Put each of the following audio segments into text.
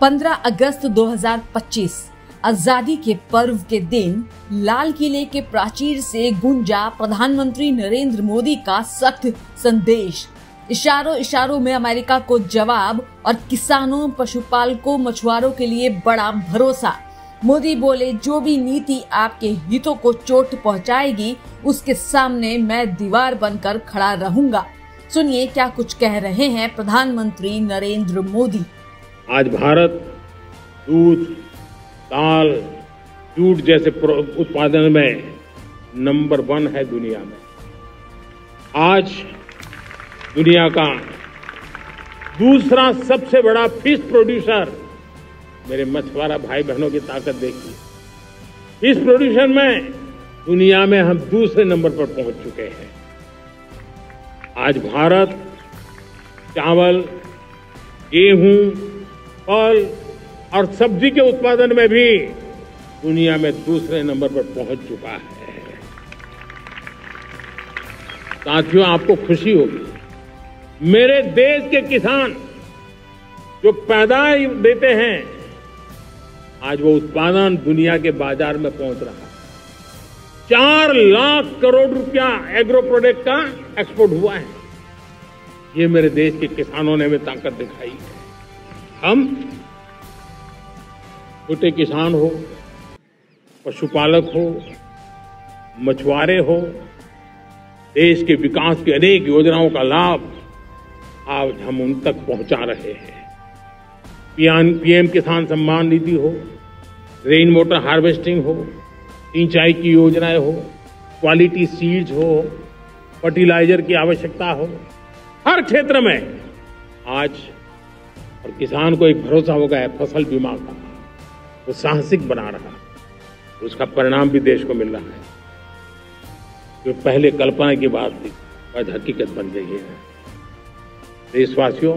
15 अगस्त 2025 आजादी के पर्व के दिन लाल किले के प्राचीर से गूंजा प्रधानमंत्री नरेंद्र मोदी का सख्त संदेश। इशारों इशारों में अमेरिका को जवाब और किसानों, पशुपालकों, मछुआरों के लिए बड़ा भरोसा। मोदी बोले, जो भी नीति आपके हितों को चोट पहुंचाएगी उसके सामने मैं दीवार बनकर खड़ा रहूंगा। सुनिए क्या कुछ कह रहे हैं प्रधानमंत्री नरेंद्र मोदी। आज भारत दूध, दाल, जूट जैसे उत्पादन में नंबर 1 है दुनिया में। आज दुनिया का दूसरा सबसे बड़ा फिश प्रोड्यूसर, मेरे मछुआरा भाई बहनों की ताकत देखिए। फिश प्रोड्यूसर में दुनिया में हम दूसरे नंबर पर पहुंच चुके हैं। आज भारत चावल, गेहूं, फल और सब्जी के उत्पादन में भी दुनिया में दूसरे नंबर पर पहुंच चुका है। साथियों, आपको खुशी होगी, मेरे देश के किसान जो पैदावार देते हैं, आज वो उत्पादन दुनिया के बाजार में पहुंच रहा है। 4 लाख करोड़ रुपया एग्रो प्रोडक्ट का एक्सपोर्ट हुआ है। ये मेरे देश के किसानों ने हमें ताकत दिखाई है। हम छोटे किसान हो, पशुपालक हो, मछुआरे हो, देश के विकास की अनेक योजनाओं का लाभ आज हम उन तक पहुंचा रहे हैं। पीएम किसान सम्मान निधि हो, रेन वाटर हार्वेस्टिंग हो, सिंचाई की योजनाएं हो, क्वालिटी सीड्स हो, फर्टिलाइजर की आवश्यकता हो, हर क्षेत्र में आज और किसान को एक भरोसा हो गया है फसल बीमा का। वो साहसिक बना रहा है, उसका परिणाम भी देश को मिल रहा है। जो पहले कल्पना की बात थी आज हकीकत बन गई है। देशवासियों,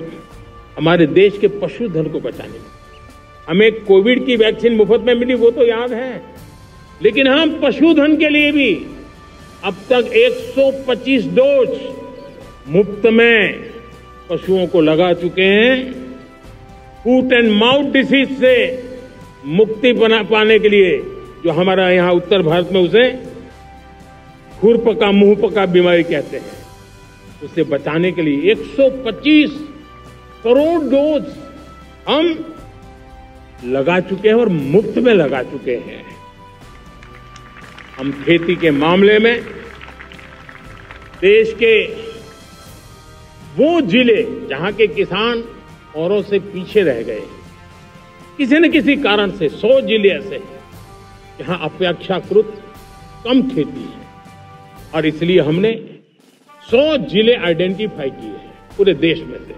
हमारे देश के पशुधन को बचाने में हमें कोविड की वैक्सीन मुफ्त में मिली, वो तो याद है, लेकिन हम पशुधन के लिए भी अब तक 125 डोज मुफ्त में पशुओं को लगा चुके हैं। फूट एंड माउथ डिसीज से मुक्ति पाने के लिए, जो हमारा यहाँ उत्तर भारत में उसे खुरपका मुंहपका बीमारी कहते हैं, उससे बचाने के लिए 125 करोड़ डोज हम लगा चुके हैं और मुफ्त में लगा चुके हैं। हम खेती के मामले में देश के वो जिले जहां के किसान औरों से पीछे रह गए, किसी न किसी कारण से 100 जिले ऐसे हैं जहां अपेक्षाकृत कम खेती है, और इसलिए हमने 100 जिले आइडेंटिफाई किए हैं पूरे देश में से,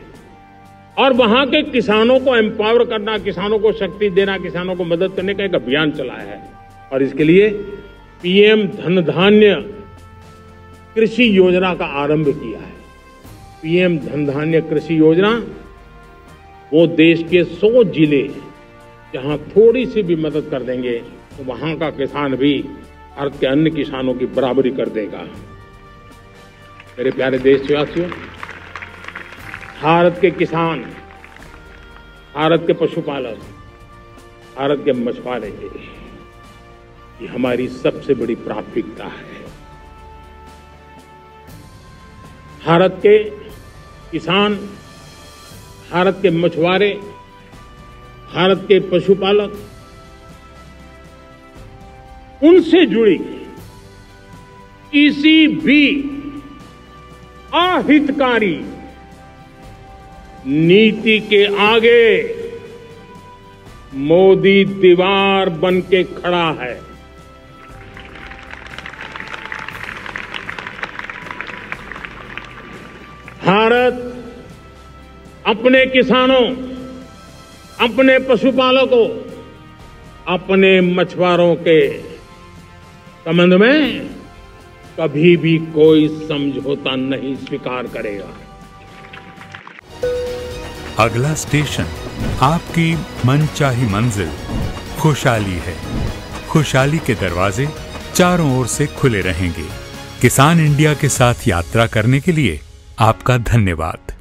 और वहां के किसानों को एम्पावर करना, किसानों को शक्ति देना, किसानों को मदद करने का एक अभियान चलाया है। और इसके लिए पीएम धन धान्य कृषि योजना का आरंभ किया है। पीएम धन धान्य कृषि योजना वो देश के 100 जिले जहां थोड़ी सी भी मदद कर देंगे तो वहां का किसान भी भारत के अन्य किसानों की बराबरी कर देगा। मेरे प्यारे देशवासियों, भारत के किसान, भारत के पशुपालक, भारत के मछुआरे, ये हमारी सबसे बड़ी प्राथमिकता है। भारत के किसान, भारत के मछुआरे, भारत के पशुपालक, उनसे जुड़ी किसी भी अहितकारी नीति के आगे मोदी दीवार बन के खड़ा है। भारत अपने किसानों, अपने पशुपालकों, अपने मछुआरों के संबंध में कभी भी कोई समझौता नहीं स्वीकार करेगा। अगला स्टेशन आपकी मनचाही मंजिल खुशहाली है। खुशहाली के दरवाजे चारों ओर से खुले रहेंगे। किसान इंडिया के साथ यात्रा करने के लिए आपका धन्यवाद।